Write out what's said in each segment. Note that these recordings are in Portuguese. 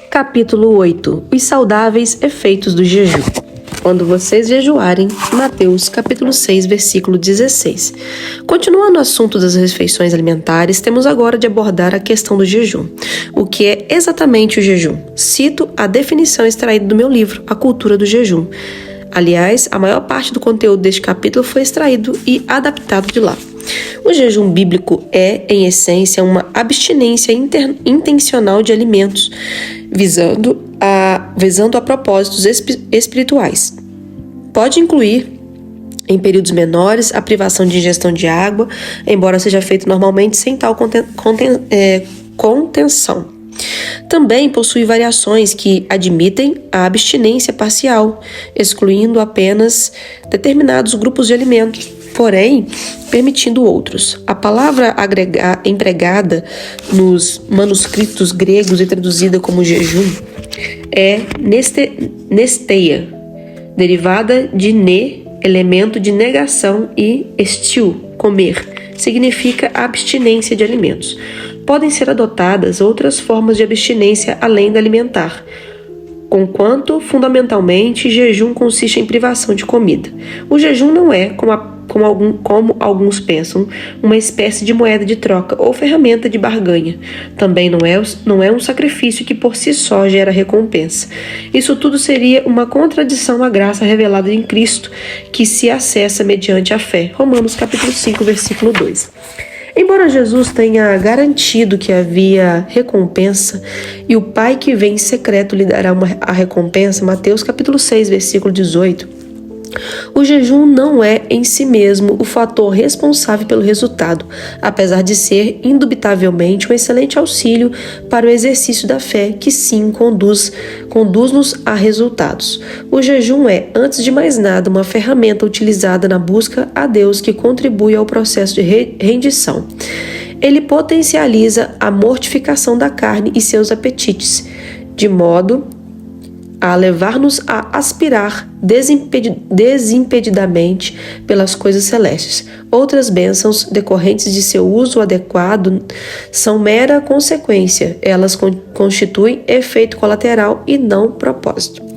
Capítulo 8. Os saudáveis efeitos do jejum. Quando vocês jejuarem, Mateus capítulo 6, versículo 16. Continuando o assunto das refeições alimentares, temos agora de abordar a questão do jejum. O que é exatamente o jejum? Cito a definição extraída do meu livro, A Cultura do Jejum. Aliás, a maior parte do conteúdo deste capítulo foi extraído e adaptado de lá. O jejum bíblico é, em essência, uma abstinência intencional de alimentos, visando a propósitos espirituais. Pode incluir, em períodos menores, a privação de ingestão de água, embora seja feito normalmente sem tal contenção. Também possui variações que admitem a abstinência parcial, excluindo apenas determinados grupos de alimentos, porém permitindo outros. A palavra empregada nos manuscritos gregos e traduzida como jejum é nesteia, derivada de elemento de negação, e estio, comer, significa abstinência de alimentos. Podem ser adotadas outras formas de abstinência além da alimentar, conquanto, fundamentalmente, jejum consiste em privação de comida. O jejum não é, como alguns pensam, uma espécie de moeda de troca ou ferramenta de barganha. Também não é um sacrifício que por si só gera recompensa. Isso tudo seria uma contradição à graça revelada em Cristo, que se acessa mediante a fé. Romanos capítulo 5, versículo 2. Embora Jesus tenha garantido que havia recompensa e o Pai que vem em secreto lhe dará a recompensa, Mateus capítulo 6, versículo 18, o jejum não é em si mesmo o fator responsável pelo resultado, apesar de ser indubitavelmente um excelente auxílio para o exercício da fé, que sim conduz-nos a resultados. O jejum é, antes de mais nada, uma ferramenta utilizada na busca a Deus que contribui ao processo de rendição. Ele potencializa a mortificação da carne e seus apetites, de modo a levar-nos a aspirar desimpedidamente pelas coisas celestes. Outras bênçãos decorrentes de seu uso adequado são mera consequência. Elas constituem efeito colateral e não propósito.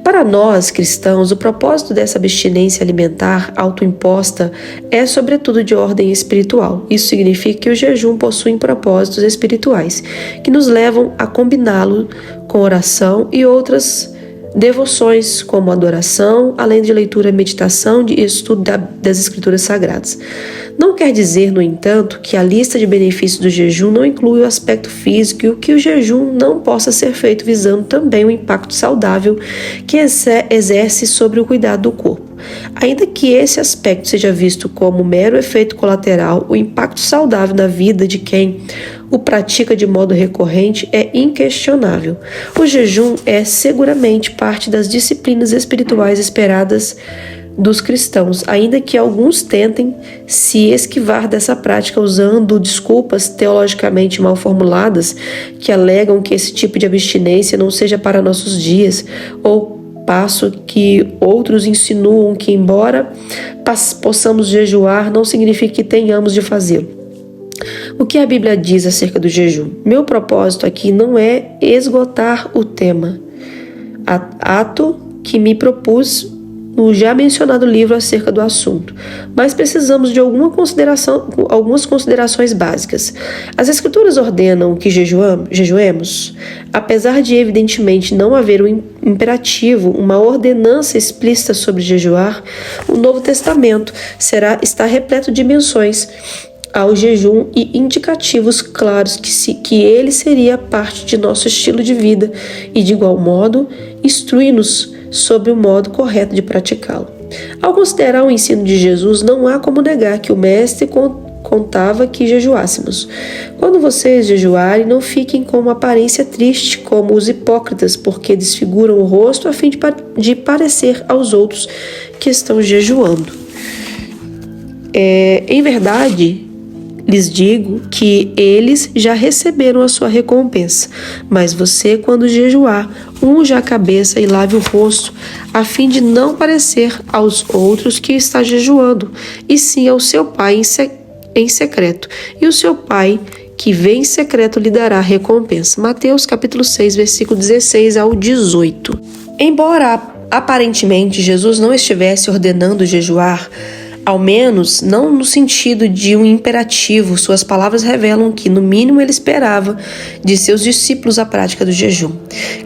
Para nós, cristãos, o propósito dessa abstinência alimentar autoimposta é, sobretudo, de ordem espiritual. Isso significa que o jejum possui propósitos espirituais, que nos levam a combiná-lo com oração e outras devoções, como adoração, além de leitura, meditação e estudo das Escrituras Sagradas. Não quer dizer, no entanto, que a lista de benefícios do jejum não inclui o aspecto físico e que o jejum não possa ser feito visando também o impacto saudável que exerce sobre o cuidado do corpo. Ainda que esse aspecto seja visto como mero efeito colateral, o impacto saudável na vida de quem o pratica de modo recorrente é inquestionável. O jejum é seguramente parte das disciplinas espirituais esperadas dos cristãos, ainda que alguns tentem se esquivar dessa prática usando desculpas teologicamente mal formuladas que alegam que esse tipo de abstinência não seja para nossos dias, ou passo que outros insinuam que, embora possamos jejuar, não significa que tenhamos de fazê-lo. O que a Bíblia diz acerca do jejum? Meu propósito aqui não é esgotar o tema, ato que me propus no já mencionado livro acerca do assunto, mas precisamos de algumas considerações básicas. As Escrituras ordenam que jejuemos, apesar de evidentemente não haver um imperativo, uma ordenança explícita sobre jejuar. O Novo Testamento está repleto de menções ao jejum e indicativos claros que ele seria parte de nosso estilo de vida e, de igual modo, instrui-nos sobre o modo correto de praticá-lo. Ao considerar o ensino de Jesus, não há como negar que o Mestre contava que jejuássemos. Quando vocês jejuarem, não fiquem com uma aparência triste como os hipócritas, porque desfiguram o rosto a fim de parecer aos outros que estão jejuando. Em verdade, lhes digo que eles já receberam a sua recompensa. Mas você, quando jejuar, unja a cabeça e lave o rosto, a fim de não parecer aos outros que está jejuando, e sim ao seu Pai em secreto. E o seu Pai, que vem em secreto lhe dará recompensa. Mateus capítulo 6, versículo 16 ao 18. Embora aparentemente Jesus não estivesse ordenando jejuar, ao menos não no sentido de um imperativo, suas palavras revelam que, no mínimo, ele esperava de seus discípulos a prática do jejum.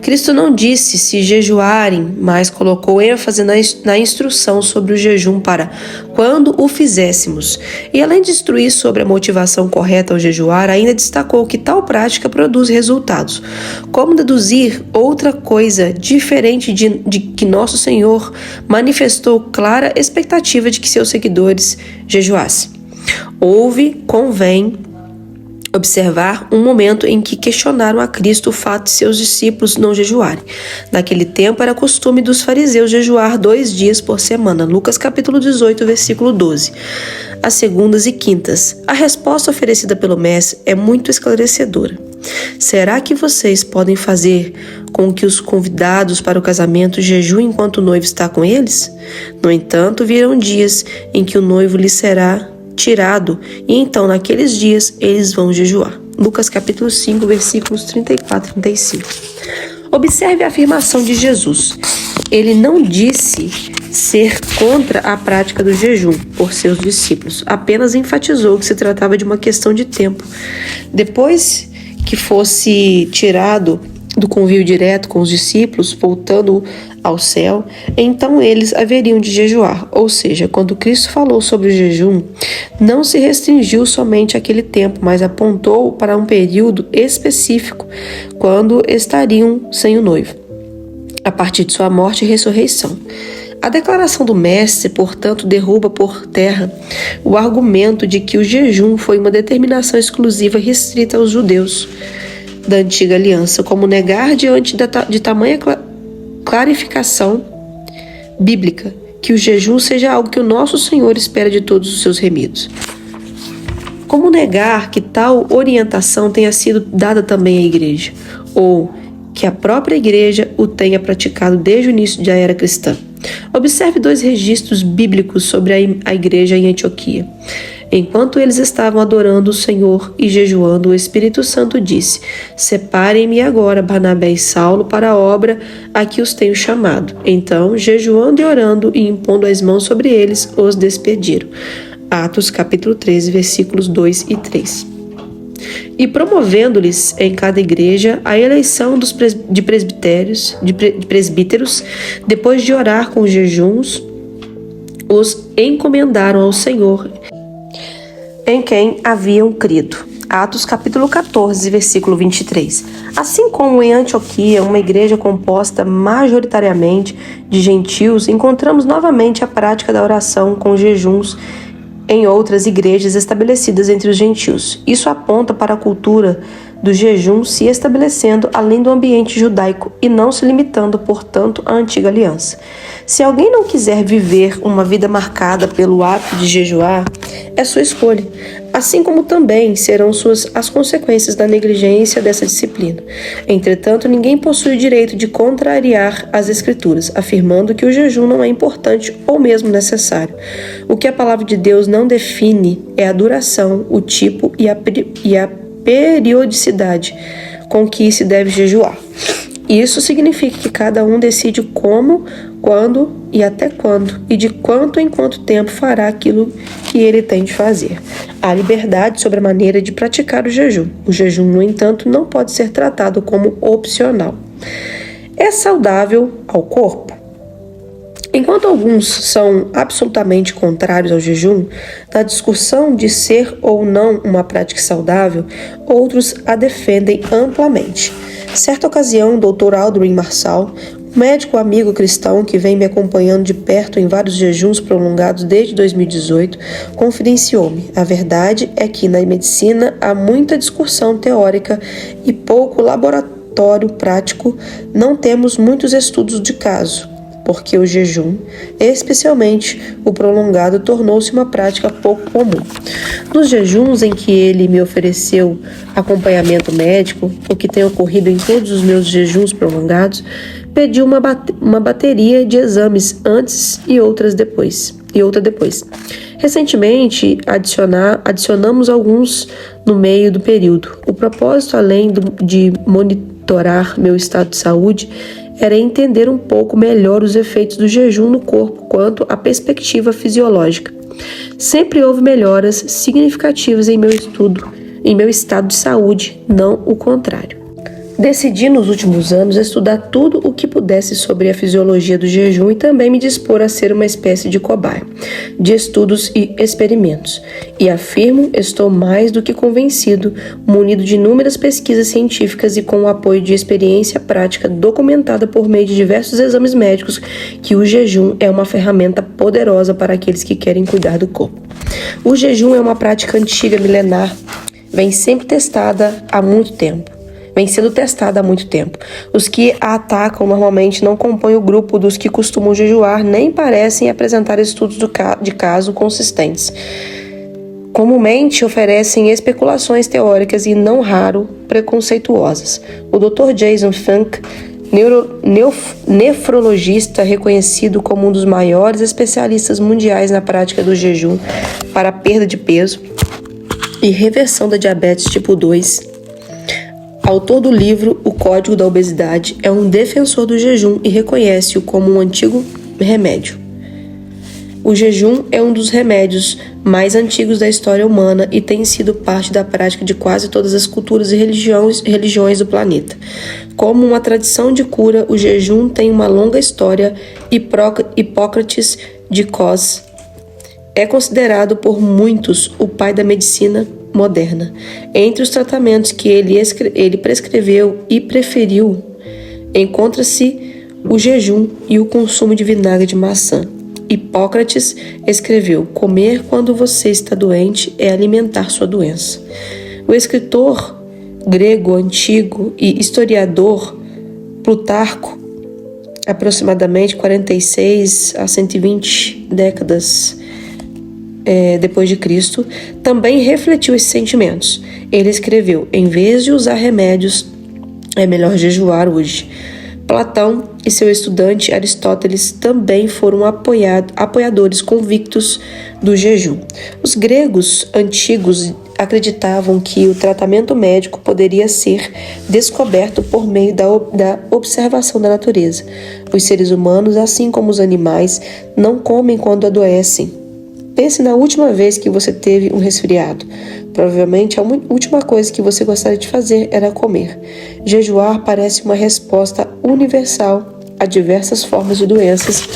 Cristo não disse se jejuarem, mas colocou ênfase na instrução sobre o jejum para quando o fizéssemos. E além de instruir sobre a motivação correta ao jejuar, ainda destacou que tal prática produz resultados. Como deduzir outra coisa diferente de que nosso Senhor manifestou clara expectativa de que seus seguidores jejuassem? Convém observar um momento em que questionaram a Cristo o fato de seus discípulos não jejuarem. Naquele tempo era costume dos fariseus jejuar 2 dias por semana. Lucas capítulo 18, versículo 12. Às segundas e quintas. A resposta oferecida pelo Mestre é muito esclarecedora. Será que vocês podem fazer com que os convidados para o casamento jejuem enquanto o noivo está com eles? No entanto, virão dias em que o noivo lhe será tirado, e então naqueles dias eles vão jejuar. Lucas capítulo 5, versículos 34 e 35. Observe a afirmação de Jesus. Ele não disse ser contra a prática do jejum por seus discípulos, apenas enfatizou que se tratava de uma questão de tempo. Depois que fosse tirado do convívio direto com os discípulos, voltando ao céu, então eles haveriam de jejuar. Ou seja, quando Cristo falou sobre o jejum, não se restringiu somente àquele tempo, mas apontou para um período específico, quando estariam sem o noivo, a partir de sua morte e ressurreição. A declaração do Mestre, portanto, derruba por terra o argumento de que o jejum foi uma determinação exclusiva restrita aos judeus da antiga aliança, como negar diante de tamanha clarificação bíblica que o jejum seja algo que o nosso Senhor espera de todos os seus remidos. Como negar que tal orientação tenha sido dada também à igreja, ou que a própria igreja o tenha praticado desde o início da era cristã? Observe 2 registros bíblicos sobre a igreja em Antioquia. Enquanto eles estavam adorando o Senhor e jejuando, o Espírito Santo disse: Separem-me agora Barnabé e Saulo para a obra a que os tenho chamado. Então, jejuando e orando e impondo as mãos sobre eles, os despediram. Atos capítulo 13, versículos 2 e 3. E promovendo-lhes em cada igreja a eleição de presbíteros, depois de orar com jejuns, os encomendaram ao Senhor, em quem haviam crido. Atos capítulo 14, versículo 23. Assim como em Antioquia, uma igreja composta majoritariamente de gentios, encontramos novamente a prática da oração com jejuns em outras igrejas estabelecidas entre os gentios. Isso aponta para a cultura do jejum se estabelecendo além do ambiente judaico e não se limitando, portanto, à antiga aliança. Se alguém não quiser viver uma vida marcada pelo hábito de jejuar, é sua escolha, assim como também serão as consequências da negligência dessa disciplina. Entretanto, ninguém possui o direito de contrariar as Escrituras, afirmando que o jejum não é importante ou mesmo necessário. O que a palavra de Deus não define é a duração, o tipo e a periodicidade com que se deve jejuar. Isso significa que cada um decide como, quando e até quando, e de quanto em quanto tempo fará aquilo que ele tem de fazer. Há liberdade sobre a maneira de praticar o jejum. O jejum, no entanto, não pode ser tratado como opcional. É saudável ao corpo? Enquanto alguns são absolutamente contrários ao jejum, na discussão de ser ou não uma prática saudável, outros a defendem amplamente. Certa ocasião, o Dr. Aldrin Marshall, médico amigo cristão que vem me acompanhando de perto em vários jejuns prolongados desde 2018, confidenciou-me: a verdade é que na medicina há muita discussão teórica e pouco laboratório prático. Não temos muitos estudos de caso, porque o jejum, especialmente o prolongado, tornou-se uma prática pouco comum. Nos jejuns em que ele me ofereceu acompanhamento médico, o que tem ocorrido em todos os meus jejuns prolongados, pedi uma bateria de exames antes e outra depois. Recentemente, adicionamos alguns no meio do período. O propósito, além de monitorar meu estado de saúde, era entender um pouco melhor os efeitos do jejum no corpo quanto à perspectiva fisiológica. Sempre houve melhoras significativas em meu estado de saúde, não o contrário. Decidi nos últimos anos estudar tudo o que pudesse sobre a fisiologia do jejum e também me dispor a ser uma espécie de cobaia de estudos e experimentos. E afirmo, estou mais do que convencido, munido de inúmeras pesquisas científicas e com o apoio de experiência prática documentada por meio de diversos exames médicos, que o jejum é uma ferramenta poderosa para aqueles que querem cuidar do corpo. O jejum é uma prática antiga, milenar, vem sendo testada há muito tempo. Os que a atacam normalmente não compõem o grupo dos que costumam jejuar, nem parecem apresentar estudos de caso consistentes. Comumente oferecem especulações teóricas e, não raro, preconceituosas. O Dr. Jason Funk, nefrologista reconhecido como um dos maiores especialistas mundiais na prática do jejum para a perda de peso e reversão da diabetes tipo 2, autor do livro O Código da Obesidade, é um defensor do jejum e reconhece-o como um antigo remédio. O jejum é um dos remédios mais antigos da história humana e tem sido parte da prática de quase todas as culturas e religiões do planeta. Como uma tradição de cura, o jejum tem uma longa história. Hipócrates de Cos é considerado por muitos o pai da medicina moderna. Entre os tratamentos que ele prescreveu e preferiu, encontra-se o jejum e o consumo de vinagre de maçã. Hipócrates escreveu: comer quando você está doente é alimentar sua doença. O escritor grego antigo e historiador Plutarco, aproximadamente 46 a 120 décadas depois de Cristo, também refletiu esses sentimentos. Ele escreveu: em vez de usar remédios, é melhor jejuar hoje. Platão e seu estudante Aristóteles também foram apoiadores convictos do jejum. Os gregos antigos acreditavam que o tratamento médico poderia ser descoberto por meio da observação da natureza. Os seres humanos, assim como os animais, não comem quando adoecem. Pense na última vez que você teve um resfriado. Provavelmente a última coisa que você gostaria de fazer era comer. Jejuar parece uma resposta universal a diversas formas de doenças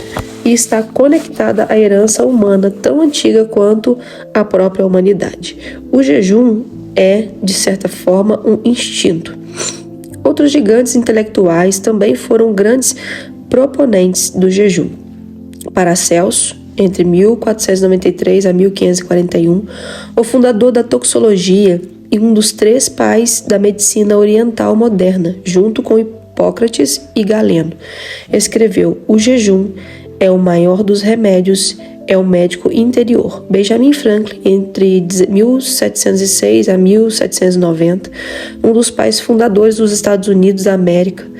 e está conectada à herança humana tão antiga quanto a própria humanidade. O jejum é, de certa forma, um instinto. Outros gigantes intelectuais também foram grandes proponentes do jejum. Paracelso, entre 1493 a 1541, o fundador da toxicologia e um dos 3 pais da medicina oriental moderna, junto com Hipócrates e Galeno, escreveu: o jejum é o maior dos remédios, é o médico interior. Benjamin Franklin, entre 1706 a 1790, um dos pais fundadores dos Estados Unidos da América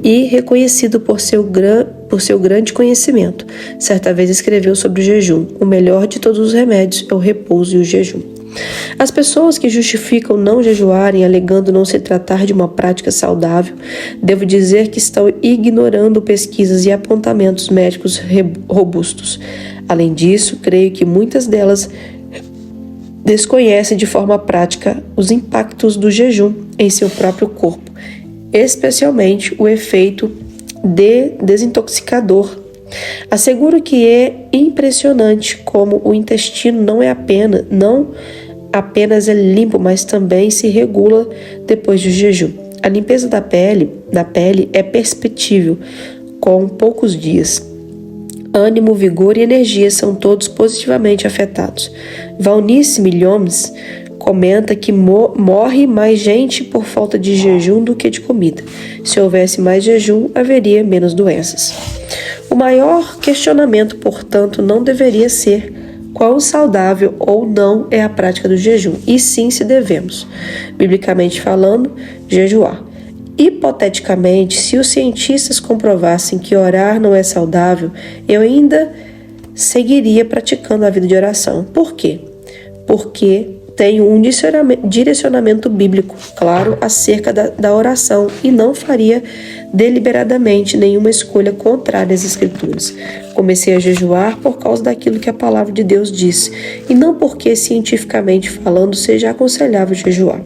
e reconhecido por seu grande conhecimento, certa vez escreveu sobre o jejum: o melhor de todos os remédios é o repouso e o jejum. As pessoas que justificam não jejuarem alegando não se tratar de uma prática saudável, devo dizer que estão ignorando pesquisas e apontamentos médicos robustos. Além disso, creio que muitas delas desconhecem de forma prática os impactos do jejum em seu próprio corpo, especialmente o efeito desintoxicador. Asseguro que é impressionante como o intestino não apenas é limpo, mas também se regula depois do jejum. A limpeza da pele é perceptível com poucos dias. Ânimo, vigor e energia são todos positivamente afetados. Valnice Milhomes comenta que morre mais gente por falta de jejum do que de comida. Se houvesse mais jejum, haveria menos doenças. O maior questionamento, portanto, não deveria ser quão saudável ou não é a prática do jejum, e sim se devemos, biblicamente falando, jejuar. Hipoteticamente, se os cientistas comprovassem que orar não é saudável, eu ainda seguiria praticando a vida de oração. Por quê? Porque tem um direcionamento bíblico claro acerca da oração e não faria deliberadamente nenhuma escolha contrária às Escrituras. Comecei a jejuar por causa daquilo que a palavra de Deus diz e não porque, cientificamente falando, seja aconselhável jejuar.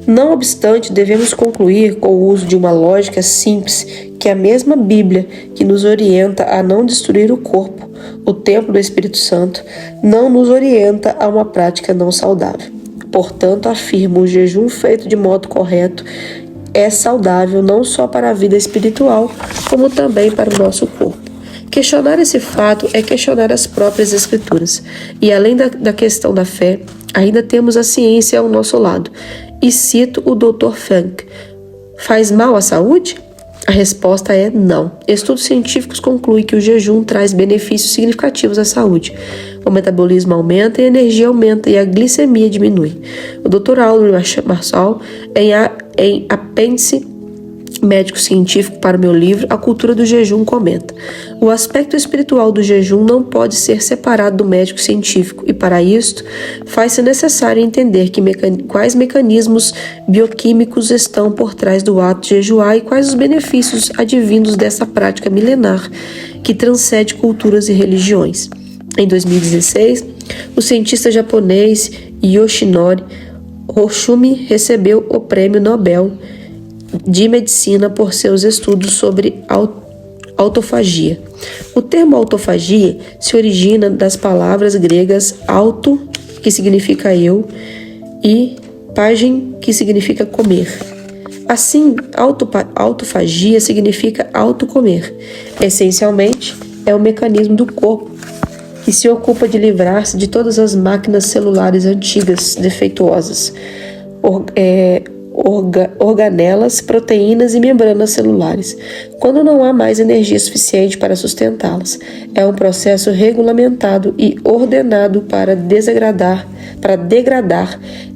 Não obstante, devemos concluir com o uso de uma lógica simples que a mesma Bíblia, que nos orienta a não destruir o corpo, o templo do Espírito Santo, não nos orienta a uma prática não saudável. Portanto, afirmo, o jejum feito de modo correto é saudável não só para a vida espiritual, como também para o nosso corpo. Questionar esse fato é questionar as próprias Escrituras. E além da questão da fé, ainda temos a ciência ao nosso lado. E cito o Dr. Funk: faz mal à saúde? A resposta é não. Estudos científicos concluem que o jejum traz benefícios significativos à saúde. O metabolismo aumenta, a energia aumenta e a glicemia diminui. O Dr. Audrey Marshall, em apêndice médico científico para o meu livro A Cultura do Jejum, comenta: o aspecto espiritual do jejum não pode ser separado do médico científico e, para isto, faz-se necessário entender quais mecanismos bioquímicos estão por trás do ato de jejuar e quais os benefícios advindos dessa prática milenar que transcende culturas e religiões. Em 2016, o cientista japonês Yoshinori Hoshimi recebeu o Prêmio Nobel de Medicina por seus estudos sobre autofagia. O termo autofagia se origina das palavras gregas auto, que significa eu, e phagein, que significa comer. Assim, autofagia significa autocomer. Essencialmente, é um mecanismo do corpo que se ocupa de livrar-se de todas as máquinas celulares antigas, defeituosas, organelas, proteínas e membranas celulares, quando não há mais energia suficiente para sustentá-las. É um processo regulamentado e ordenado para degradar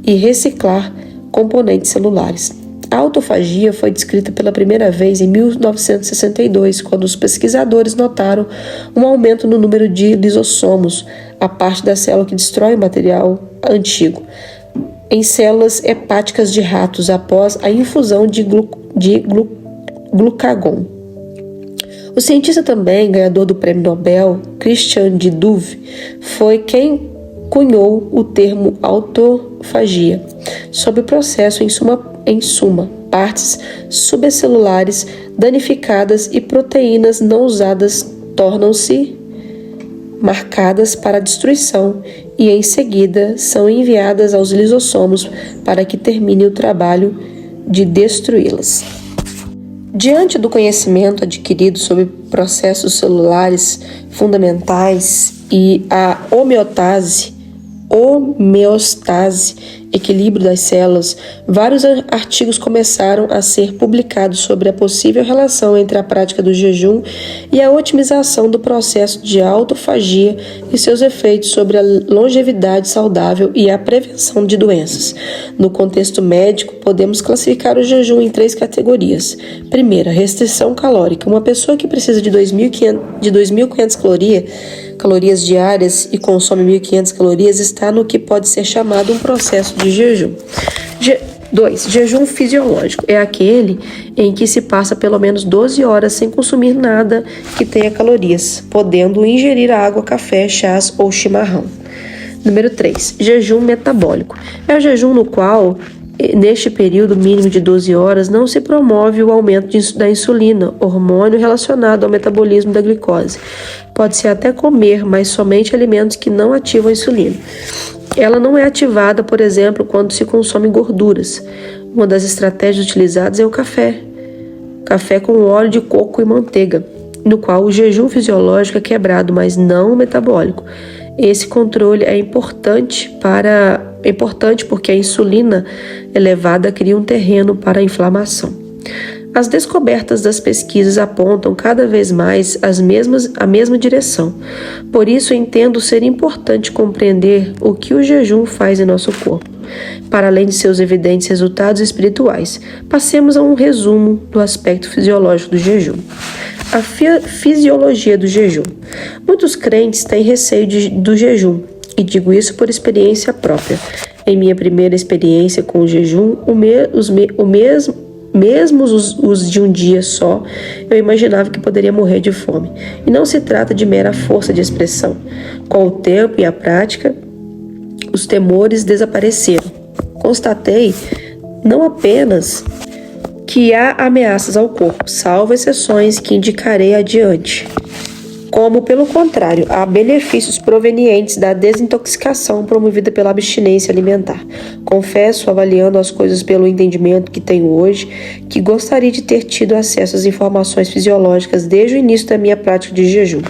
e reciclar componentes celulares. A autofagia foi descrita pela primeira vez em 1962, quando os pesquisadores notaram um aumento no número de lisossomos, a parte da célula que destrói o material antigo, em células hepáticas de ratos após a infusão de glucagon. O cientista também ganhador do Prêmio Nobel, Christian de Duve, foi quem cunhou o termo autofagia, sob o processo em suma, partes subcelulares danificadas e proteínas não usadas tornam-se marcadas para destruição e em seguida são enviadas aos lisossomos para que termine o trabalho de destruí-las. Diante do conhecimento adquirido sobre processos celulares fundamentais e a homeostase, equilíbrio das células, vários artigos começaram a ser publicados sobre a possível relação entre a prática do jejum e a otimização do processo de autofagia e seus efeitos sobre a longevidade saudável e a prevenção de doenças. No contexto médico, podemos classificar o jejum em 3 categorias. Primeira, restrição calórica. Uma pessoa que precisa de 2.500 calorias diárias e consome 1.500 calorias está no que pode ser chamado um processo de jejum. 2. Jejum fisiológico. É aquele em que se passa pelo menos 12 horas sem consumir nada que tenha calorias, podendo ingerir água, café, chás ou chimarrão. Número 3. Jejum metabólico. É o jejum no qual, neste período mínimo de 12 horas, não se promove o aumento da insulina, hormônio relacionado ao metabolismo da glicose. Pode-se até comer, mas somente alimentos que não ativam a insulina. Ela não é ativada, por exemplo, quando se consome gorduras. Uma das estratégias utilizadas é o café. Café com óleo de coco e manteiga, no qual o jejum fisiológico é quebrado, mas não o metabólico. Esse controle é importante porque a insulina elevada cria um terreno para a inflamação. As descobertas das pesquisas apontam cada vez mais a mesma direção. Por isso, entendo ser importante compreender o que o jejum faz em nosso corpo, para além de seus evidentes resultados espirituais. Passemos a um resumo do aspecto fisiológico do jejum. A fisiologia do jejum. Muitos crentes têm receio do jejum, e digo isso por experiência própria. Em minha primeira experiência com o jejum, mesmo os de um dia só, eu imaginava que poderia morrer de fome. E não se trata de mera força de expressão. Com o tempo e a prática, os temores desapareceram. Constatei não apenas que há ameaças ao corpo, salvo exceções que indicarei adiante, como, pelo contrário, há benefícios provenientes da desintoxicação promovida pela abstinência alimentar. Confesso, avaliando as coisas pelo entendimento que tenho hoje, que gostaria de ter tido acesso às informações fisiológicas desde o início da minha prática de jejum.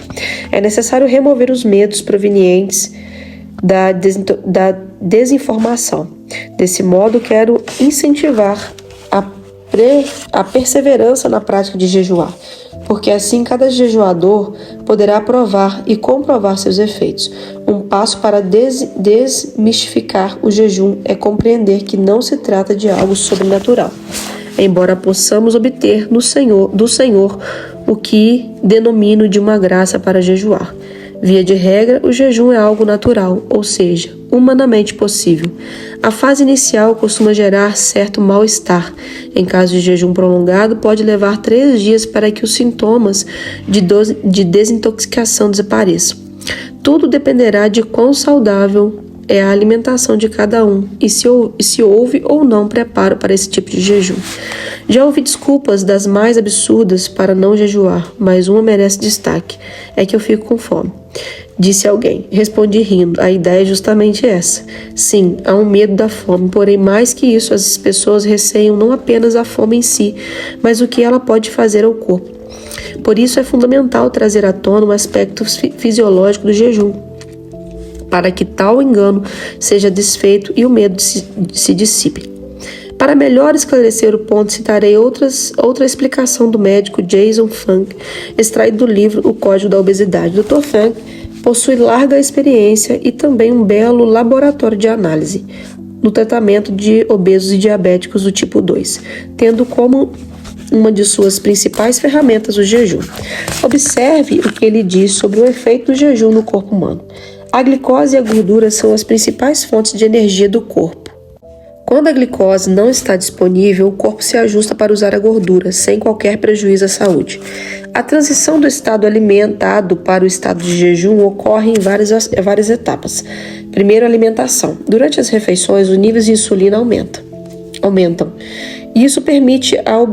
É necessário remover os medos provenientes da desinformação. Desse modo, quero incentivar a perseverança na prática de jejuar, porque assim cada jejuador poderá provar e comprovar seus efeitos. Um passo para desmistificar o jejum é compreender que não se trata de algo sobrenatural, embora possamos obter do Senhor o que denomino de uma graça para jejuar. Via de regra, o jejum é algo natural, ou seja, humanamente possível. A fase inicial costuma gerar certo mal-estar. Em caso de jejum prolongado, pode levar 3 dias para que os sintomas de desintoxicação desapareçam. Tudo dependerá de quão saudável é a alimentação de cada um e se houve ou não preparo para esse tipo de jejum. Já ouvi desculpas das mais absurdas para não jejuar, mas uma merece destaque: é que eu fico com fome. Disse alguém. Respondi rindo. A ideia é justamente essa. Sim, há um medo da fome, porém mais que isso, as pessoas receiam não apenas a fome em si, mas o que ela pode fazer ao corpo. Por isso é fundamental trazer à tona o aspecto fisiológico do jejum, para que tal engano seja desfeito e o medo se dissipe. Para melhor esclarecer o ponto, citarei outra explicação do médico Jason Funk, extraído do livro O Código da Obesidade. Dr. Funk possui larga experiência e também um belo laboratório de análise no tratamento de obesos e diabéticos do tipo 2, tendo como uma de suas principais ferramentas o jejum. Observe o que ele diz sobre o efeito do jejum no corpo humano. A glicose e a gordura são as principais fontes de energia do corpo. Quando a glicose não está disponível, o corpo se ajusta para usar a gordura, sem qualquer prejuízo à saúde. A transição do estado alimentado para o estado de jejum ocorre em várias etapas. Primeiro, a alimentação. Durante as refeições, os níveis de insulina aumentam. Isso permite a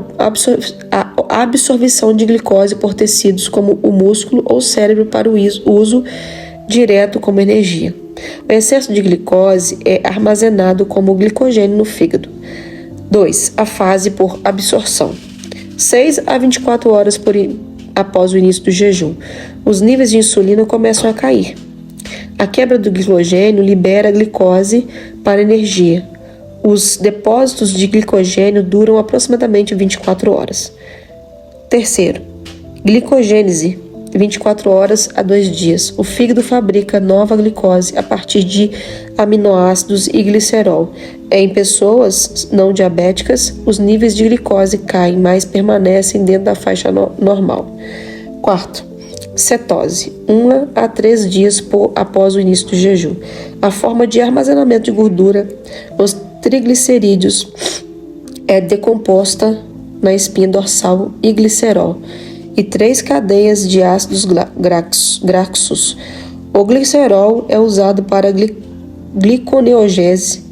absorção de glicose por tecidos como o músculo ou cérebro para o uso direto como energia. O excesso de glicose é armazenado como glicogênio no fígado. 2. A fase por absorção. 6 a 24 horas após o início do jejum, os níveis de insulina começam a cair. A quebra do glicogênio libera a glicose para energia. Os depósitos de glicogênio duram aproximadamente 24 horas. Terceiro, glicogênese. 24 horas a 2 dias. O fígado fabrica nova glicose a partir de aminoácidos e glicerol. Em pessoas não diabéticas, os níveis de glicose caem, mas permanecem dentro da faixa normal. Quarto, cetose. 1 a 3 dias após o início do jejum. A forma de armazenamento de gordura, os triglicerídeos, é decomposta na espinha dorsal e glicerol e 3 cadeias de ácidos graxos. O glicerol é usado para gliconeogênese.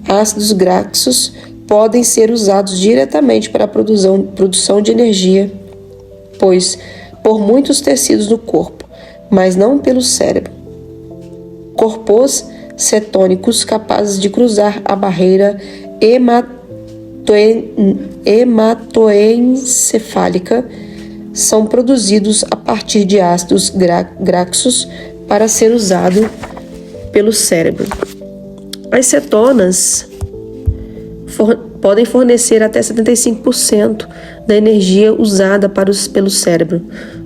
Ácidos graxos podem ser usados diretamente para a produção de energia, por muitos tecidos do corpo, mas não pelo cérebro. Corpos cetônicos capazes de cruzar a barreira hematoencefálica são produzidos a partir de ácidos graxos para ser usado pelo cérebro. As cetonas podem fornecer até 75% da energia usada pelo cérebro.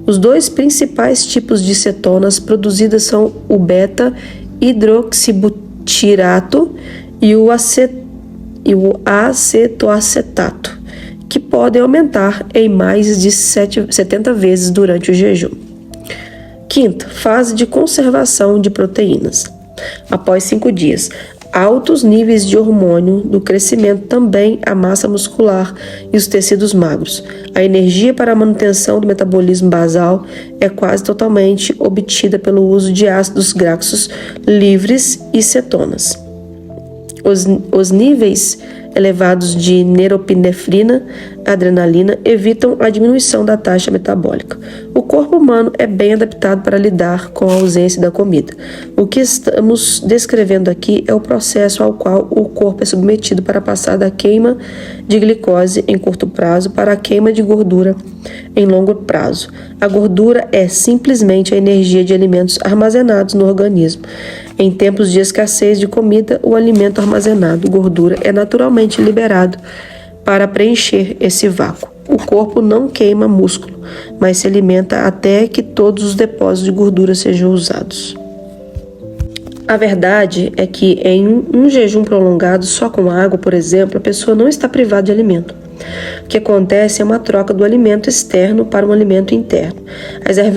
Os 2 principais tipos de cetonas produzidas são o beta-hidroxibutirato e o acetoacetato, que podem aumentar em mais de 70 vezes durante o jejum. Quinta, fase de conservação de proteínas. Após 5 dias, altos níveis de hormônio do crescimento também a massa muscular e os tecidos magros. A energia para a manutenção do metabolismo basal é quase totalmente obtida pelo uso de ácidos graxos livres e cetonas. Os níveis elevados de neuropinefrina, adrenalina, evitam a diminuição da taxa metabólica. O corpo humano é bem adaptado para lidar com a ausência da comida. O que estamos descrevendo aqui é o processo ao qual o corpo é submetido para passar da queima de glicose em curto prazo para a queima de gordura em longo prazo. A gordura é simplesmente a energia de alimentos armazenados no organismo. Em tempos de escassez de comida, o alimento armazenado, gordura, é naturalmente liberado para preencher esse vácuo. O corpo não queima músculo, mas se alimenta até que todos os depósitos de gordura sejam usados. A verdade é que em um jejum prolongado só com água, por exemplo, a pessoa não está privada de alimento. O que acontece é uma troca do alimento externo para um alimento interno,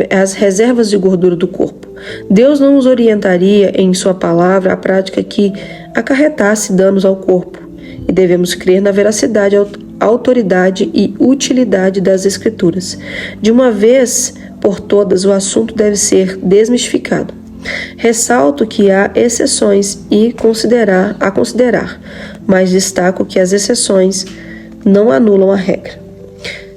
as reservas de gordura do corpo. Deus não nos orientaria em sua palavra a prática que acarretasse danos ao corpo, e devemos crer na veracidade, autoridade e utilidade das Escrituras. De uma vez por todas, o assunto deve ser desmistificado. Ressalto que há exceções a considerar, mas destaco que as exceções não anulam a regra.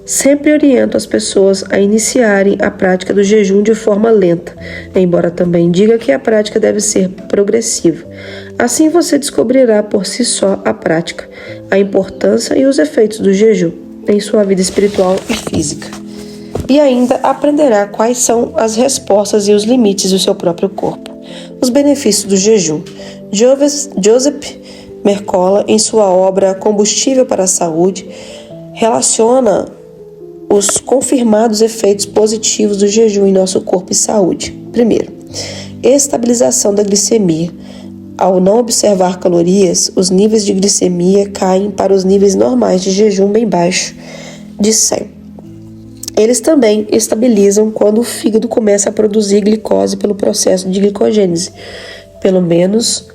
Sempre oriento as pessoas a iniciarem a prática do jejum de forma lenta, embora também diga que a prática deve ser progressiva. Assim você descobrirá por si só a prática, a importância e os efeitos do jejum em sua vida espiritual e física. E ainda aprenderá quais são as respostas e os limites do seu próprio corpo. Os benefícios do jejum. Joseph Mercola, em sua obra Combustível para a Saúde, relaciona os confirmados efeitos positivos do jejum em nosso corpo e saúde. Primeiro, estabilização da glicemia. Ao não observar calorias, os níveis de glicemia caem para os níveis normais de jejum bem baixo, de 100. Eles também estabilizam quando o fígado começa a produzir glicose pelo processo de glicogênese, pelo menos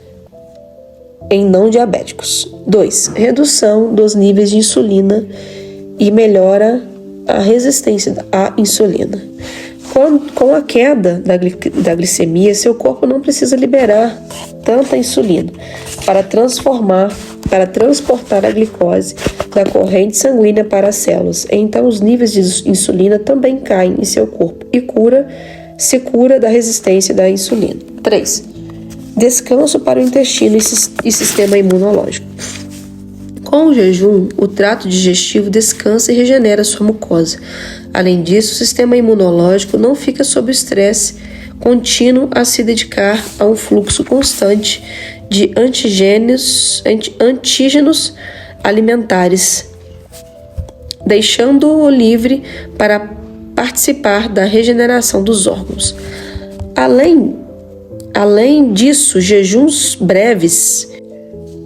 em não diabéticos. 2. Redução dos níveis de insulina e melhora a resistência à insulina. Com a queda da glicemia, seu corpo não precisa liberar tanta insulina para transportar a glicose da corrente sanguínea para as células. Então, os níveis de insulina também caem em seu corpo e se cura da resistência da insulina. 3. Descanso para o intestino e sistema imunológico. Com o jejum, o trato digestivo descansa e regenera sua mucosa. Além disso, o sistema imunológico não fica sob o estresse contínuo a se dedicar a um fluxo constante de antígenos alimentares, deixando-o livre para participar da regeneração dos órgãos. Além disso, jejuns breves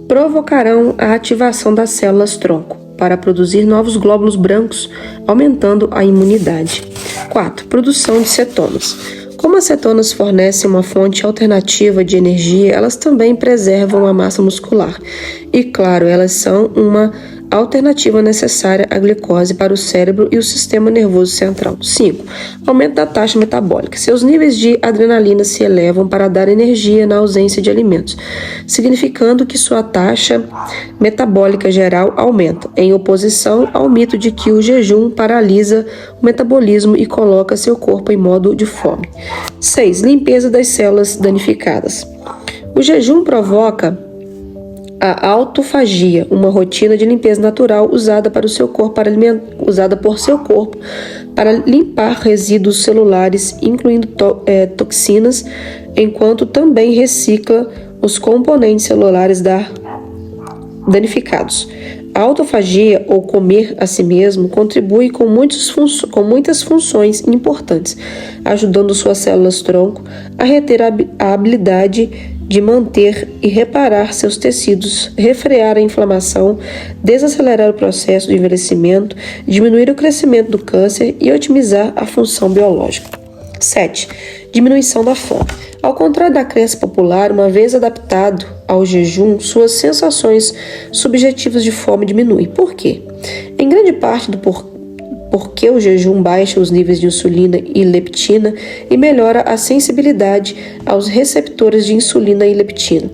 provocarão a ativação das células-tronco para produzir novos glóbulos brancos, aumentando a imunidade. 4. Produção de cetonas. Como as cetonas fornecem uma fonte alternativa de energia, elas também preservam a massa muscular. E, claro, elas são uma alternativa necessária à glicose para o cérebro e o sistema nervoso central. 5. Aumento da taxa metabólica. Seus níveis de adrenalina se elevam para dar energia na ausência de alimentos, significando que sua taxa metabólica geral aumenta, em oposição ao mito de que o jejum paralisa o metabolismo e coloca seu corpo em modo de fome. 6. Limpeza das células danificadas. O jejum provoca a autofagia, uma rotina de limpeza natural usada por seu corpo para limpar resíduos celulares, incluindo toxinas, enquanto também recicla os componentes celulares danificados. A autofagia, ou comer a si mesmo, contribui com muitas funções importantes, ajudando suas células-tronco a reter a habilidade de manter e reparar seus tecidos, refrear a inflamação, desacelerar o processo de envelhecimento, diminuir o crescimento do câncer e otimizar a função biológica. 7. Diminuição da fome. Ao contrário da crença popular, uma vez adaptado ao jejum, suas sensações subjetivas de fome diminuem. Por quê? Em grande parte do porque o jejum baixa os níveis de insulina e leptina e melhora a sensibilidade aos receptores de insulina e leptina.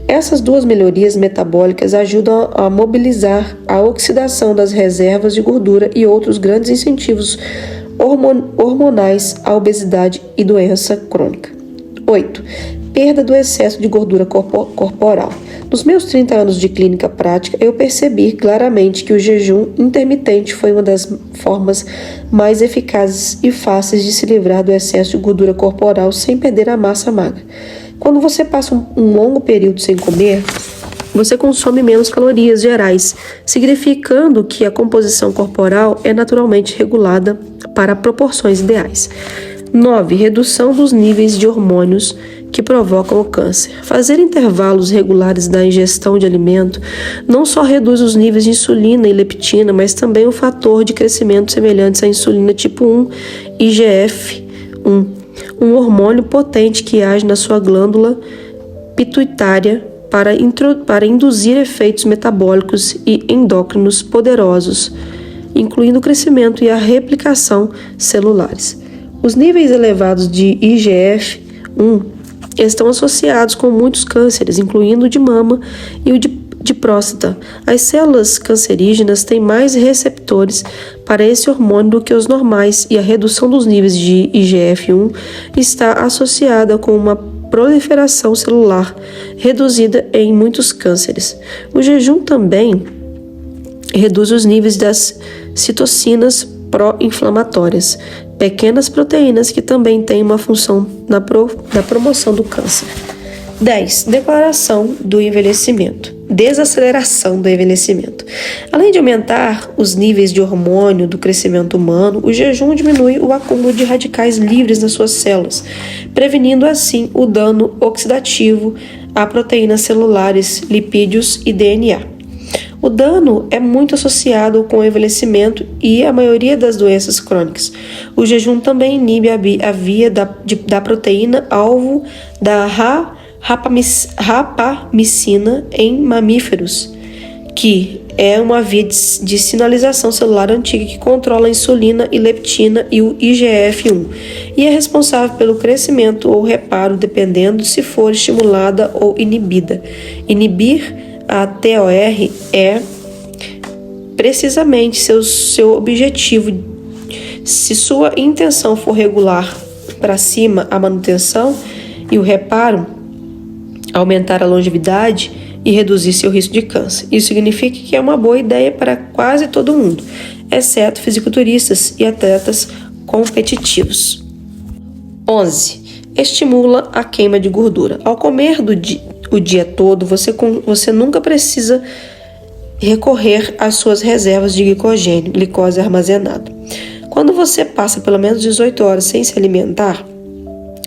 Essas duas melhorias metabólicas ajudam a mobilizar a oxidação das reservas de gordura e outros grandes incentivos hormonais à obesidade e doença crônica. 8. Perda do excesso de gordura corporal. Nos meus 30 anos de clínica prática, eu percebi claramente que o jejum intermitente foi uma das formas mais eficazes e fáceis de se livrar do excesso de gordura corporal sem perder a massa magra. Quando você passa um longo período sem comer, você consome menos calorias gerais, significando que a composição corporal é naturalmente regulada para proporções ideais. 9. Redução dos níveis de hormônios que provocam o câncer. Fazer intervalos regulares da ingestão de alimento não só reduz os níveis de insulina e leptina, mas também o fator de crescimento semelhantes à insulina tipo 1 e IGF-1, um hormônio potente que age na sua glândula pituitária para induzir efeitos metabólicos e endócrinos poderosos, incluindo o crescimento e a replicação celulares. Os níveis elevados de IGF-1 estão associados com muitos cânceres, incluindo o de mama e o de próstata. As células cancerígenas têm mais receptores para esse hormônio do que os normais, e a redução dos níveis de IGF-1 está associada com uma proliferação celular reduzida em muitos cânceres. O jejum também reduz os níveis das citocinas pró-inflamatórias, pequenas proteínas que também têm uma função na promoção do câncer. 10. Desaceleração do envelhecimento. Além de aumentar os níveis de hormônio do crescimento humano, o jejum diminui o acúmulo de radicais livres nas suas células, prevenindo assim o dano oxidativo a proteínas celulares, lipídios e DNA. O dano é muito associado com o envelhecimento e a maioria das doenças crônicas. O jejum também inibe a via da proteína alvo da rapamicina em mamíferos, que é uma via de sinalização celular antiga que controla a insulina e leptina e o IGF-1 e é responsável pelo crescimento ou reparo, dependendo se for estimulada ou inibida. Inibir a TOR é precisamente seu objetivo. Se sua intenção for regular para cima a manutenção e o reparo, aumentar a longevidade e reduzir seu risco de câncer. Isso significa que é uma boa ideia para quase todo mundo, exceto fisiculturistas e atletas competitivos. 11. Estimula a queima de gordura. Ao comer o dia todo, você nunca precisa recorrer às suas reservas de glicose armazenada. Quando você passa pelo menos 18 horas sem se alimentar,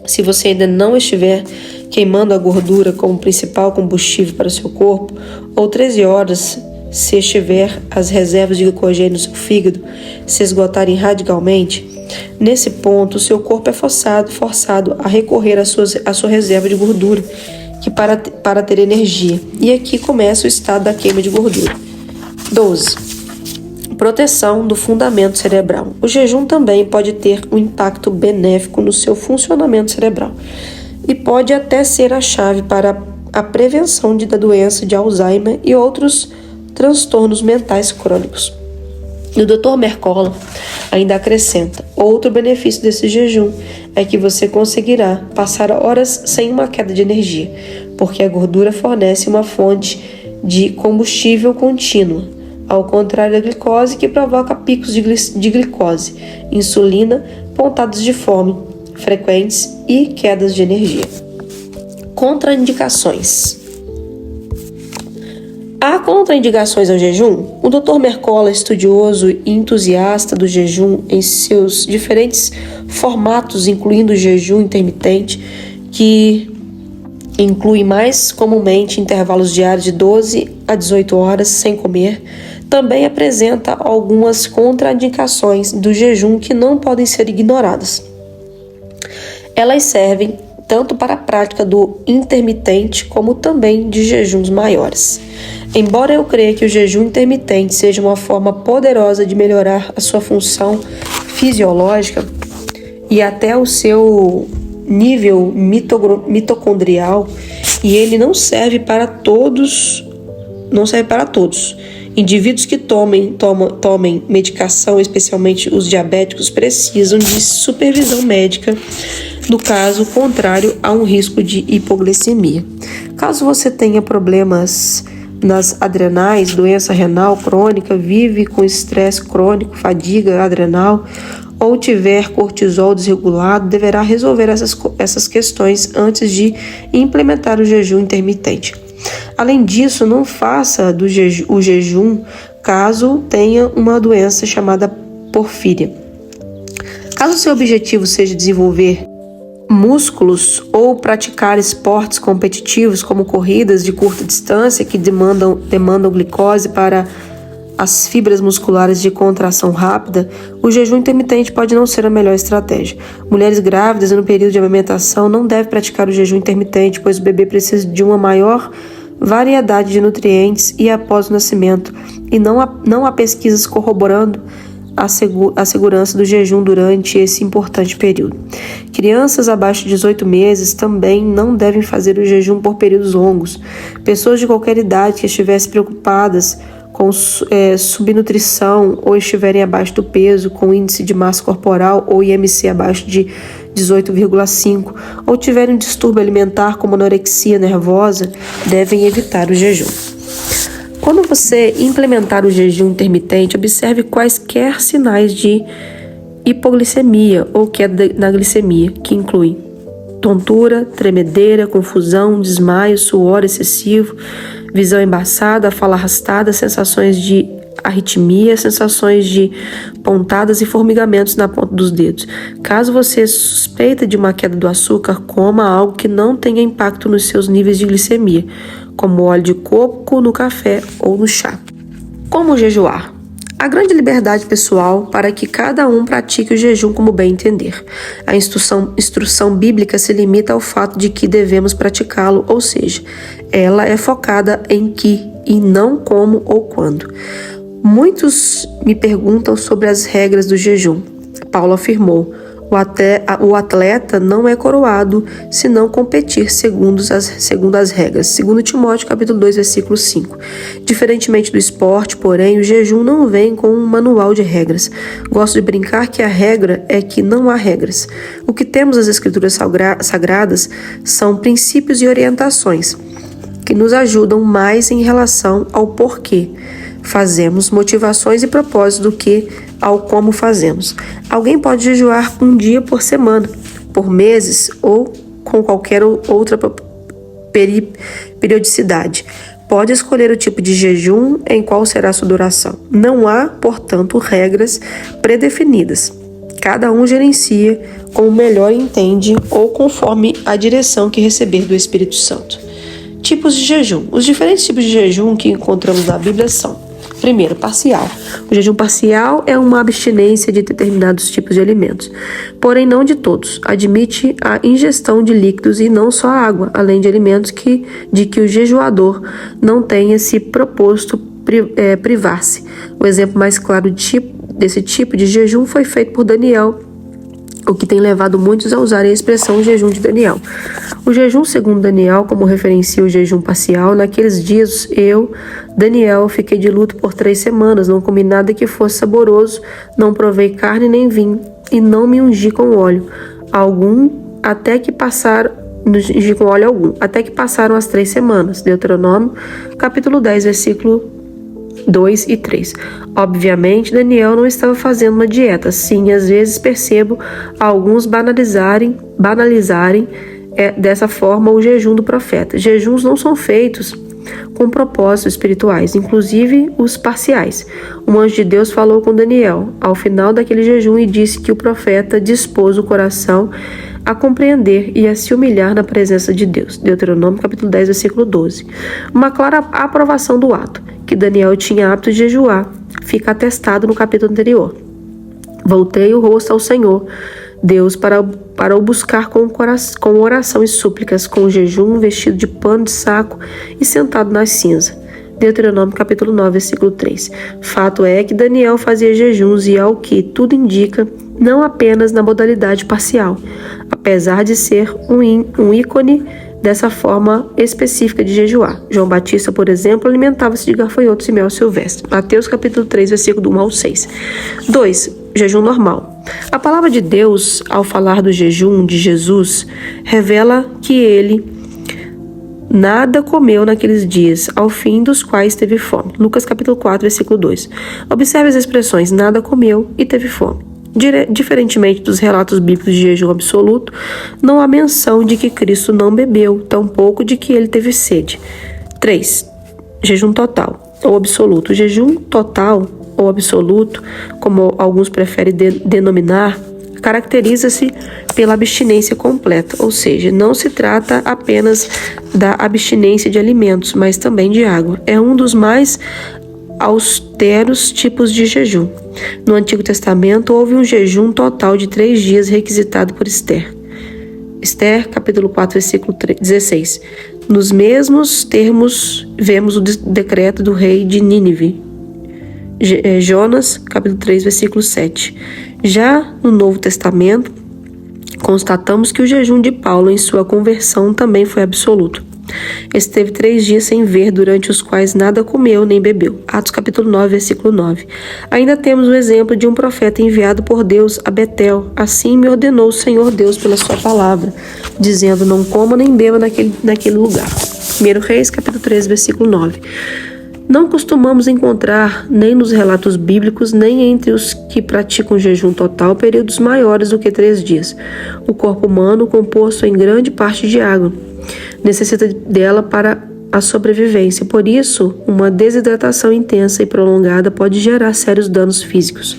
se você ainda não estiver queimando a gordura como principal combustível para o seu corpo, ou 13 horas se estiver as reservas de glicogênio no seu fígado se esgotarem radicalmente, nesse ponto o seu corpo é forçado a recorrer à sua reserva de gordura para ter energia. E aqui começa o estado da queima de gordura. 12. Proteção do fundamento cerebral. O jejum também pode ter um impacto benéfico no seu funcionamento cerebral e pode até ser a chave para a prevenção da doença de Alzheimer e outros transtornos mentais crônicos. E o Dr. Mercola ainda acrescenta: outro benefício desse jejum é que você conseguirá passar horas sem uma queda de energia, porque a gordura fornece uma fonte de combustível contínua, ao contrário da glicose, que provoca picos de glicose, insulina, pontadas de fome frequentes e quedas de energia. Contraindicações. Há contraindicações ao jejum? O Dr. Mercola, estudioso e entusiasta do jejum em seus diferentes formatos, incluindo o jejum intermitente, que inclui mais comumente intervalos diários de 12 a 18 horas sem comer, também apresenta algumas contraindicações do jejum que não podem ser ignoradas. Elas servem tanto para a prática do intermitente como também de jejuns maiores. Embora eu creia que o jejum intermitente seja uma forma poderosa de melhorar a sua função fisiológica e até o seu nível mitocondrial, e ele não serve para todos. Indivíduos que tomem medicação, especialmente os diabéticos, precisam de supervisão médica, no caso contrário a um risco de hipoglicemia. Caso você tenha problemas nas adrenais, doença renal crônica, vive com estresse crônico, fadiga adrenal, ou tiver cortisol desregulado, deverá resolver essas questões antes de implementar o jejum intermitente. Além disso, não faça o jejum caso tenha uma doença chamada porfíria. Caso seu objetivo seja desenvolver músculos ou praticar esportes competitivos como corridas de curta distância que demandam glicose para as fibras musculares de contração rápida, o jejum intermitente pode não ser a melhor estratégia. Mulheres grávidas e no período de amamentação não devem praticar o jejum intermitente, pois o bebê precisa de uma maior variedade de nutrientes e após o nascimento, e não há pesquisas corroborando a segurança do jejum durante esse importante período. Crianças abaixo de 18 meses também não devem fazer o jejum por períodos longos. Pessoas de qualquer idade que estivessem preocupadas com subnutrição ou estiverem abaixo do peso, com índice de massa corporal ou IMC abaixo de 18,5 ou tiverem um distúrbio alimentar como anorexia nervosa, devem evitar o jejum. Quando você implementar o jejum intermitente, observe quaisquer sinais de hipoglicemia ou queda na glicemia, que incluem tontura, tremedeira, confusão, desmaio, suor excessivo, visão embaçada, fala arrastada, sensações de arritmia, sensações de pontadas e formigamentos na ponta dos dedos. Caso você suspeita de uma queda do açúcar, coma algo que não tenha impacto nos seus níveis de glicemia, como óleo de coco no café ou no chá. Como jejuar? Há grande liberdade pessoal para que cada um pratique o jejum como bem entender. A instrução bíblica se limita ao fato de que devemos praticá-lo, ou seja, ela é focada em que e não como ou quando. Muitos me perguntam sobre as regras do jejum. Paulo afirmou: o atleta não é coroado se não competir segundo as regras. 2 Timóteo capítulo 2, versículo 5. Diferentemente do esporte, porém, o jejum não vem com um manual de regras. Gosto de brincar que a regra é que não há regras. O que temos nas escrituras sagradas são princípios e orientações que nos ajudam mais em relação ao porquê fazemos, motivações e propósitos do que ao como fazemos. Alguém pode jejuar um dia por semana, por meses ou com qualquer outra periodicidade. Pode escolher o tipo de jejum em qual será sua duração. Não há, portanto, regras predefinidas. Cada um gerencia como melhor entende ou conforme a direção que receber do Espírito Santo. Tipos de jejum. Os diferentes tipos de jejum que encontramos na Bíblia são: primeiro, parcial. O jejum parcial é uma abstinência de determinados tipos de alimentos, porém não de todos. Admite a ingestão de líquidos e não só água, além de alimentos de que o jejuador não tenha se proposto privar-se. O exemplo mais claro desse tipo de jejum foi feito por Daniel, o que tem levado muitos a usarem a expressão jejum de Daniel. O jejum, segundo Daniel, como referencia o jejum parcial, naqueles dias eu, Daniel, fiquei de luto por 3 semanas, não comi nada que fosse saboroso, não provei carne nem vinho, e não me ungi com óleo algum, até que passaram as 3 semanas. Deuteronômio, capítulo 10, versículo 2 e 3. Obviamente, Daniel não estava fazendo uma dieta. Sim, às vezes percebo alguns banalizarem dessa forma o jejum do profeta. Jejuns não são feitos com propósitos espirituais, inclusive os parciais. Um anjo de Deus falou com Daniel ao final daquele jejum e disse que o profeta dispôs o coração a compreender e a se humilhar na presença de Deus. Deuteronômio capítulo 10, versículo 12. Uma clara aprovação do ato, que Daniel tinha hábito de jejuar, fica atestado no capítulo anterior. Voltei o rosto ao Senhor, Deus para o buscar com oração e súplicas, com jejum, vestido de pano de saco e sentado na cinza. Deuteronômio capítulo 9, versículo 3. Fato é que Daniel fazia jejuns e, ao que tudo indica, não apenas na modalidade parcial, apesar de ser um ícone dessa forma específica de jejuar. João Batista, por exemplo, alimentava-se de gafanhotos e mel silvestre. Mateus capítulo 3, versículo 1 ao 6. 2. Jejum normal. A palavra de Deus, ao falar do jejum de Jesus, revela que ele nada comeu naqueles dias, ao fim dos quais teve fome. Lucas capítulo 4, versículo 2. Observe as expressões nada comeu e teve fome. Diferentemente dos relatos bíblicos de jejum absoluto, não há menção de que Cristo não bebeu, tampouco de que ele teve sede. 3. Jejum total ou absoluto. O jejum total ou absoluto, como alguns preferem denominar, caracteriza-se pela abstinência completa, ou seja, não se trata apenas da abstinência de alimentos, mas também de água. É um dos mais austeros tipos de jejum. No Antigo Testamento, houve um jejum total de 3 dias requisitado por Esther. Esther, capítulo 4, versículo 16. Nos mesmos termos, vemos o decreto do rei de Nínive. Jonas, capítulo 3, versículo 7. Já no Novo Testamento, constatamos que o jejum de Paulo em sua conversão também foi absoluto. Esteve 3 dias sem ver, durante os quais nada comeu nem bebeu. Atos capítulo 9, versículo 9. Ainda temos o exemplo de um profeta enviado por Deus a Betel. Assim me ordenou o Senhor Deus pela sua palavra, dizendo: não coma nem beba naquele lugar. 1 Reis capítulo 13, versículo 9. Não costumamos encontrar, nem nos relatos bíblicos, nem entre os que praticam jejum total, períodos maiores do que 3 dias. O corpo humano, composto em grande parte de água, necessita dela para a sobrevivência. Por isso, uma desidratação intensa e prolongada pode gerar sérios danos físicos.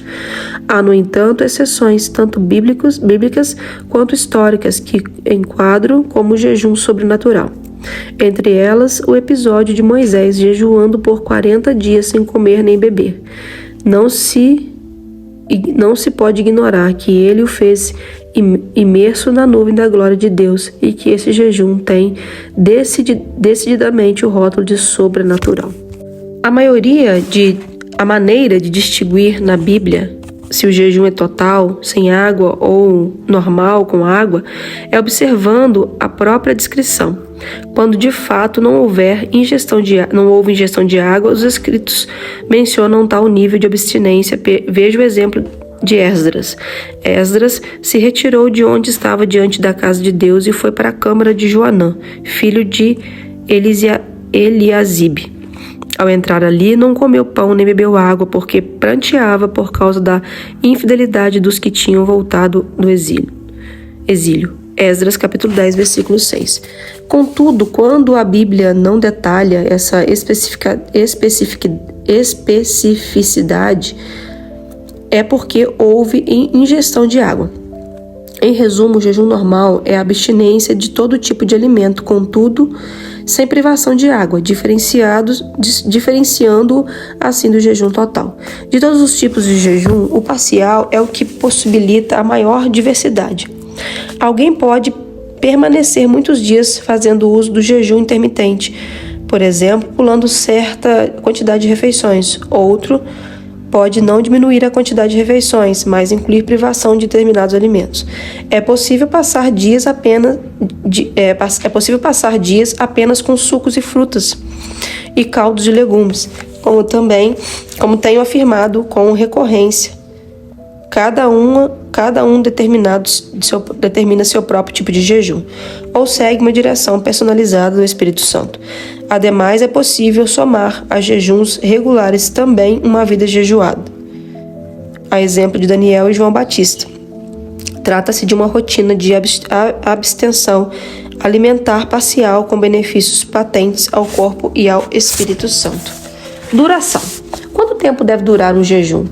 Há, no entanto, exceções, tanto bíblicas quanto históricas, que enquadram como jejum sobrenatural. Entre elas, o episódio de Moisés jejuando por 40 dias sem comer nem beber. Não se pode ignorar que ele o fez imerso na nuvem da glória de Deus e que esse jejum tem decididamente o rótulo de sobrenatural. A maneira de distinguir na Bíblia se o jejum é total, sem água, ou normal, com água, é observando a própria descrição. Quando de fato não houve ingestão de água, os escritos mencionam tal nível de abstinência. Veja o exemplo de Esdras. Esdras se retirou de onde estava diante da casa de Deus e foi para a câmara de Joanã, filho de Eliasibe. Ao entrar ali, não comeu pão nem bebeu água, porque pranteava por causa da infidelidade dos que tinham voltado do exílio. Esdras, capítulo 10, versículo 6. Contudo, quando a Bíblia não detalha essa especificidade, é porque houve ingestão de água. Em resumo, o jejum normal é a abstinência de todo tipo de alimento, contudo, sem privação de água, diferenciando assim do jejum total. De todos os tipos de jejum, o parcial é o que possibilita a maior diversidade. Alguém pode permanecer muitos dias fazendo uso do jejum intermitente, por exemplo, pulando certa quantidade de refeições. Outro pode não diminuir a quantidade de refeições, mas incluir privação de determinados alimentos. É possível passar dias apenas com sucos e frutas e caldos de legumes, como tenho afirmado com recorrência. Cada um determina seu próprio tipo de jejum, ou segue uma direção personalizada do Espírito Santo. Ademais, é possível somar a jejuns regulares também uma vida jejuada. A exemplo de Daniel e João Batista. Trata-se de uma rotina de abstenção alimentar parcial com benefícios patentes ao corpo e ao Espírito Santo. Duração. Quanto tempo deve durar um jejum?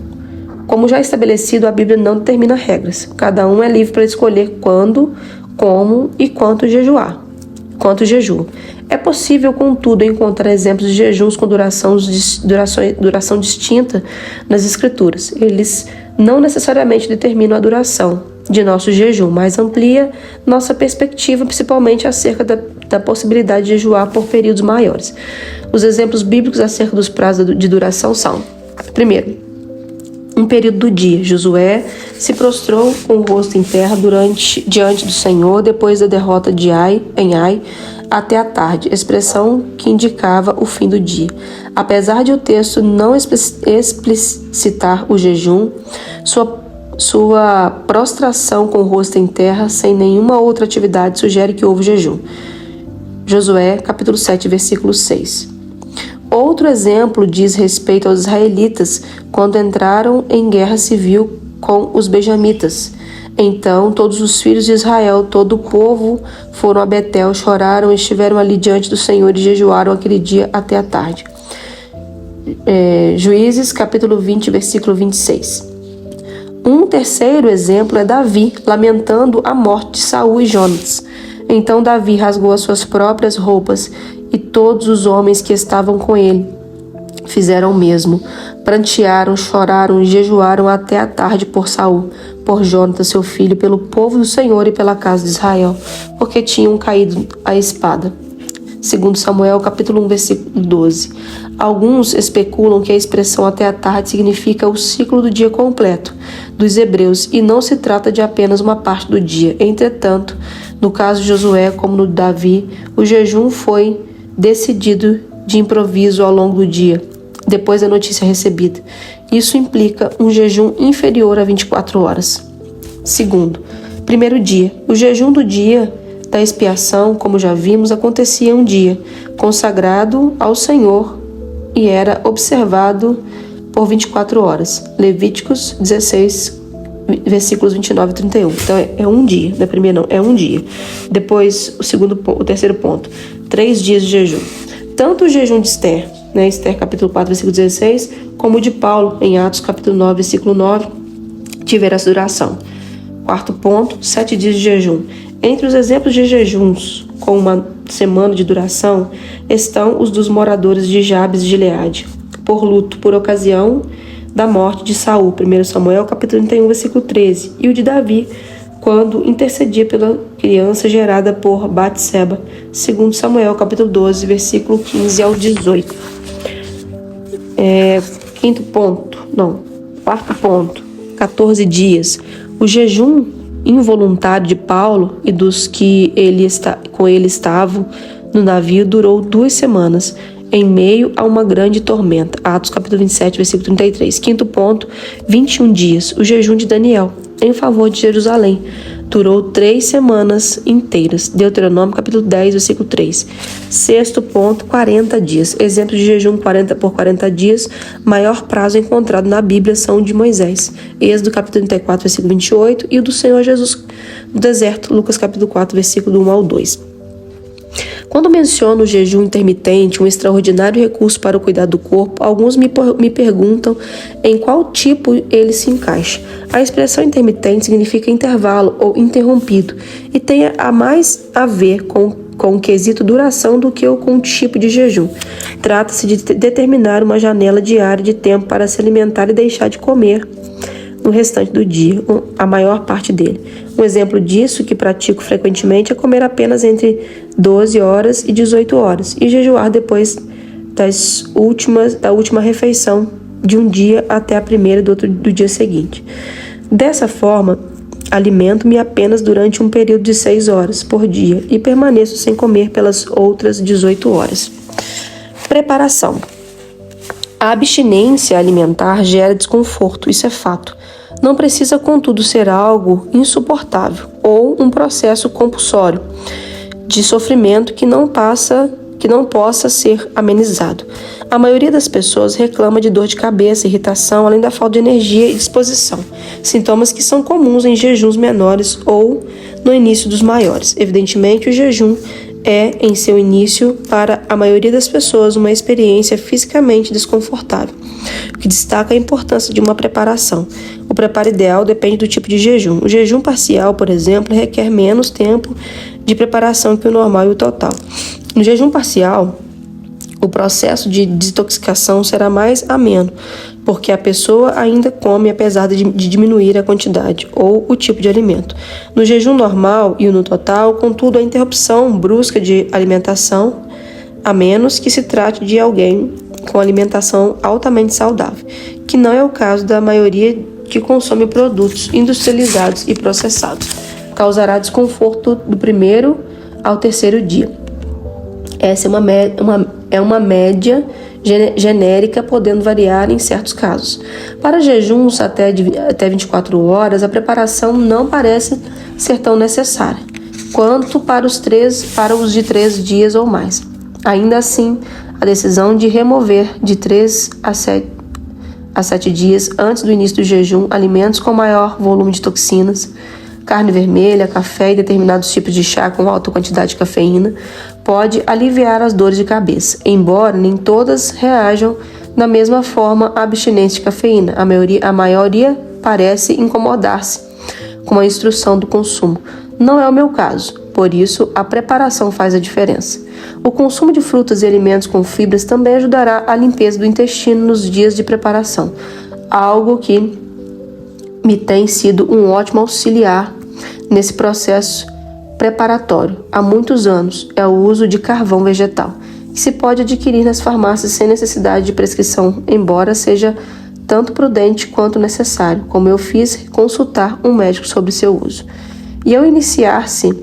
Como já estabelecido, a Bíblia não determina regras. Cada um é livre para escolher quando, como e quanto jejua. É possível, contudo, encontrar exemplos de jejuns com duração distinta nas Escrituras. Eles não necessariamente determinam a duração, de nosso jejum, mas amplia nossa perspectiva, principalmente acerca da possibilidade de jejuar por períodos maiores. Os exemplos bíblicos acerca dos prazos de duração são: primeiro, um período do dia. Josué se prostrou com o rosto em terra diante do Senhor depois da derrota de em Ai até a tarde, expressão que indicava o fim do dia. Apesar de o texto não explicitar o jejum, sua prostração com o rosto em terra, sem nenhuma outra atividade, sugere que houve jejum. Josué, capítulo 7, versículo 6. Outro exemplo diz respeito aos israelitas quando entraram em guerra civil com os benjamitas. Então todos os filhos de Israel, todo o povo, foram a Betel, choraram e estiveram ali diante do Senhor e jejuaram aquele dia até a tarde. Juízes, capítulo 20, versículo 26. Um terceiro exemplo é Davi, lamentando a morte de Saul e Jonatas. Então Davi rasgou as suas próprias roupas e todos os homens que estavam com ele fizeram o mesmo. Prantearam, choraram e jejuaram até a tarde por Saul, por Jonatas, seu filho, pelo povo do Senhor e pela casa de Israel, porque tinham caído à espada. Segundo Samuel, capítulo 1, versículo 12. Alguns especulam que a expressão até a tarde significa o ciclo do dia completo dos hebreus e não se trata de apenas uma parte do dia. Entretanto, no caso de Josué, como no de Davi, o jejum foi decidido de improviso ao longo do dia, depois da notícia recebida. Isso implica um jejum inferior a 24 horas. Segundo, primeiro dia. O jejum do dia da expiação, como já vimos, acontecia um dia consagrado ao Senhor e era observado por 24 horas. Levíticos 16, versículos 29 e 31. Então é um dia, não é primeiro não, é um dia. Depois o terceiro ponto, 3 dias de jejum. Tanto o jejum de Esther, Esther capítulo 4, versículo 16, como o de Paulo em Atos capítulo 9, versículo 9, tiveram essa duração. Quarto ponto, 7 dias de jejum. Entre os exemplos de jejuns com uma semana de duração estão os dos moradores de Jabes de Gileade, por luto por ocasião da morte de Saul, 1 Samuel capítulo 31, versículo 13, e o de Davi, quando intercedia pela criança gerada por Batseba, 2 Samuel capítulo 12, versículo 15 ao 18. Quarto ponto, 14 dias. O jejum involuntário de Paulo e dos que com ele estavam no navio durou 2 semanas, em meio a uma grande tormenta. Atos capítulo 27, versículo 33. Quinto ponto, 21 dias. O jejum de Daniel em favor de Jerusalém durou 3 semanas inteiras. Deuteronômio capítulo 10, versículo 3. Sexto ponto, 40 dias. Exemplo de jejum por 40 dias. Maior prazo encontrado na Bíblia são o de Moisés. Êxodo capítulo 34, versículo 28. E o do Senhor Jesus no deserto. Lucas capítulo 4, versículo 1 ao 2. Quando menciono o jejum intermitente, um extraordinário recurso para o cuidado do corpo, alguns me perguntam em qual tipo ele se encaixa. A expressão intermitente significa intervalo ou interrompido e tem mais a ver com o quesito duração do que com o tipo de jejum. Trata-se de determinar uma janela diária de tempo para se alimentar e deixar de comer no restante do dia, a maior parte dele. Um exemplo disso que pratico frequentemente é comer apenas entre 12 horas e 18 horas e jejuar depois da última refeição de um dia até a primeira do dia seguinte. Dessa forma, alimento-me apenas durante um período de 6 horas por dia e permaneço sem comer pelas outras 18 horas. Preparação. A abstinência alimentar gera desconforto, isso é fato. Não precisa, contudo, ser algo insuportável ou um processo compulsório de sofrimento que não possa ser amenizado. A maioria das pessoas reclama de dor de cabeça, irritação, além da falta de energia e disposição, sintomas que são comuns em jejuns menores ou no início dos maiores. Evidentemente, o jejum é, em seu início, para a maioria das pessoas, uma experiência fisicamente desconfortável, o que destaca a importância de uma preparação. O preparo ideal depende do tipo de jejum. O jejum parcial, por exemplo, requer menos tempo de preparação que o normal e o total. No jejum parcial, o processo de desintoxicação será mais ameno, porque a pessoa ainda come apesar de diminuir a quantidade ou o tipo de alimento. No jejum normal e no total, contudo, a interrupção brusca de alimentação, a menos que se trate de alguém com alimentação altamente saudável, que não é o caso da maioria que consome produtos industrializados e processados, causará desconforto do primeiro ao terceiro dia. Essa é uma média genérica, podendo variar em certos casos. Para jejuns até 24 horas, a preparação não parece ser tão necessária quanto para os de 3 dias ou mais. Ainda assim, a decisão de remover de 3 a 7 dias antes do início do jejum alimentos com maior volume de toxinas, carne vermelha, café e determinados tipos de chá com alta quantidade de cafeína, pode aliviar as dores de cabeça, embora nem todas reajam da mesma forma à abstinência de cafeína. A maioria parece incomodar-se com a instrução do consumo. Não é o meu caso, por isso a preparação faz a diferença. O consumo de frutas e alimentos com fibras também ajudará a limpeza do intestino nos dias de preparação, algo que me tem sido um ótimo auxiliar nesse processo preparatório. Há muitos anos é o uso de carvão vegetal, que se pode adquirir nas farmácias sem necessidade de prescrição, embora seja tanto prudente quanto necessário, como eu fiz, consultar um médico sobre seu uso. E ao iniciar-se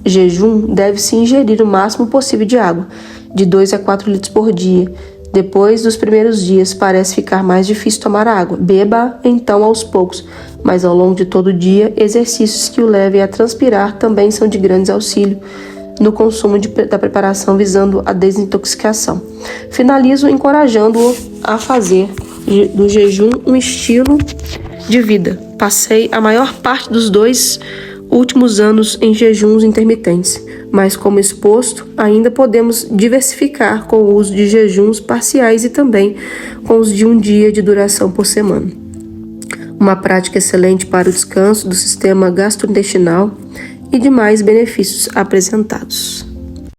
jejum, deve-se ingerir o máximo possível de água, de 2 a 4 litros por dia. Depois dos primeiros dias, parece ficar mais difícil tomar água. Beba então aos poucos, mas ao longo de todo o dia, exercícios que o levem a transpirar também são de grande auxílio no consumo da preparação visando a desintoxicação. Finalizo encorajando-o a fazer do jejum um estilo de vida. Passei a maior parte dos 2 últimos anos em jejuns intermitentes, mas como exposto, ainda podemos diversificar com o uso de jejuns parciais e também com os de um dia de duração por semana. Uma prática excelente para o descanso do sistema gastrointestinal e demais benefícios apresentados.